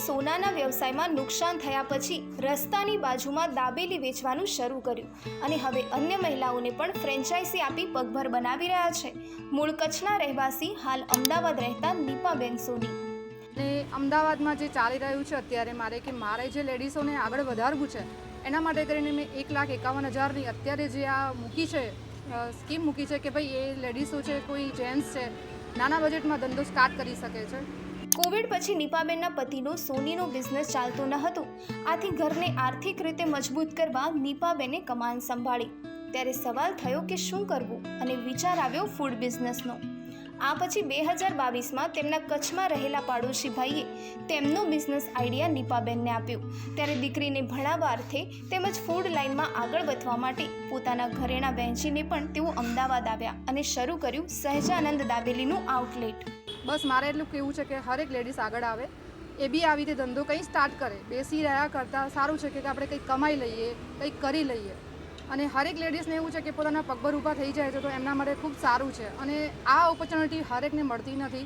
સોનાના વ્યવસાયમાં નુકસાન થયા પછી રસ્તાની બાજુમાં દાબેલી વેચવાનું શરૂ કર્યું અને હવે અન્ય મહિલાઓને પણ ફ્રેન્ચાઇઝી આપી પગભર બનાવી રહ્યા છે. મૂળ કચ્છના રહેવાસી, હાલ અમદાવાદ રહેતા નીપાબેન સોની. ને અમદાવાદમાં જે ચાલી રહ્યું છે અત્યારે મારે જે લેડીઝોને આગળ વધારવું છે એના માટે કરીને મેં 1,51,000ની અત્યારે જે આ મૂકી છે સ્કીમ મૂકી છે કે ભાઈ એ લેડીઝો છે, કોઈ જેન્ટ્સ છે, નાના બજેટમાં ધંધો સ્ટાર્ટ કરી શકે છે. કોવિડ પછી નીપાબેનના પતિનો સોનીનો બિઝનેસ ચાલતો ન હતો. આથી ઘરને આર્થિક રીતે મજબૂત કરવા નીપાબેને કમાન સંભાળી. ત્યારે સવાલ થયો કે શું કરવું, અને વિચાર આવ્યો ફૂડ બિઝનેસનો. આ પછી 2022માં તેમના કચ્છમાં રહેલા પાડોશી ભાઈએ તેમનો બિઝનેસ આઈડિયા નીપાબેનને આપ્યો. ત્યારે દીકરીને ભણાવવા અર્થે તેમજ ફૂડ લાઇનમાં આગળ વધવા માટે પોતાના ઘરેણાં વહેંચીને પણ તેઓ અમદાવાદ આવ્યા અને શરૂ કર્યું સહેજાનંદ દાબેલીનું આઉટલેટ. બસ મારે એટલું કહેવું છે કે હરેક લેડીઝ આગળ આવે, એ બી આવી રીતે ધંધો કંઈ સ્ટાર્ટ કરે. બેસી રહ્યા કરતાં સારું છે કે આપણે કંઈક કમાઈ લઈએ, કંઈક કરી લઈએ. અને હરેક લેડીઝને એવું છે કે પોતાના પગભર ઊભા થઈ જાય છે તો એમના માટે ખૂબ સારું છે, અને આ ઓપોર્ચ્યુનિટી હરેકને મળતી નથી.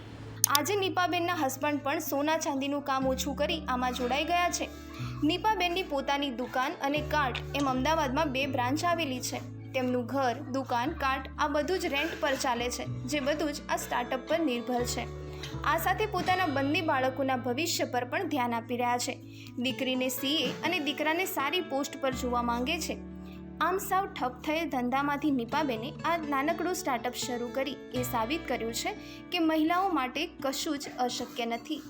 આજે નીપાબેનના હસબન્ડ પણ સોના ચાંદીનું કામ ઓછું કરી આમાં જોડાઈ ગયા છે. નીપાબેનની પોતાની દુકાન અને કાર્ટ એમ અમદાવાદમાં 2 બ્રાન્ચ આવેલી છે. તેમનું ઘર, દુકાન, કાર્ટ આ બધું જ રેન્ટ પર ચાલે છે, જે બધું જ આ સ્ટાર્ટઅપ પર નિર્ભર છે. આ સાથે પોતાના બંને બાળકોના ભવિષ્ય પર પણ ધ્યાન આપી રહ્યા છે. દીકરીને CA અને દીકરાને સારી પોસ્ટ પર જોવા માંગે છે. આમ સાવ ઠપ થયેલ ધંધામાંથી નીપાબેને આ નાનકડું સ્ટાર્ટઅપ શરૂ કરી એ સાબિત કર્યું છે કે મહિલાઓ માટે કશું જ અશક્ય નથી.